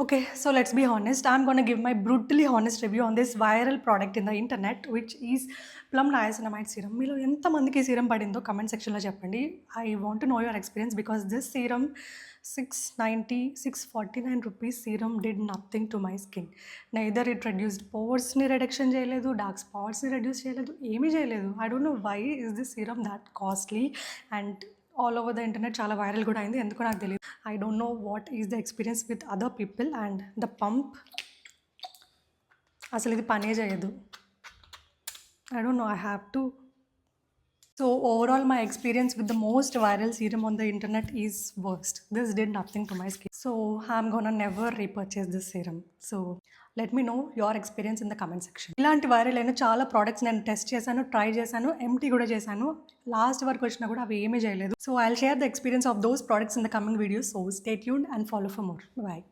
Okay, so let's be honest. I'm gonna give my brutally honest review on this viral product in the internet, which is Plum Niacinamide Serum. మీలో ఎంతమందికి ఈ serum పడిందో comment సెక్షన్‌లో చెప్పండి. I want to know your experience because this serum 690, 649 rupees serum did nothing to my skin. Neither it reduced పోర్స్‌ని reduction చేయలేదు, dark స్పాట్స్‌ని reduce చేయలేదు, ఏమీ చేయలేదు. I don't know why is this serum that costly and all over the internet చాలా viral కూడా అయింది. ఎందుకో నాకు తెలీదు. I don't know what is the experience with other people and the pump అసలు ఇది పనే చేయదు. I don't know, I have to. So overall my experience with the most viral serum on the internet is worst. This did nothing to my skin. So I'm gonna never repurchase this serum. So let me know your experience in the comment section. ఇలాంటి viral అయిన చాలా products నేను test చేశాను, try చేశాను, empty కూడా చేశాను. Last వరకు వచ్చినా కూడా అవి ఏమీ చేయలేదు. So I'll share the experience of those products in the coming videos. So stay tuned and follow for more. Bye.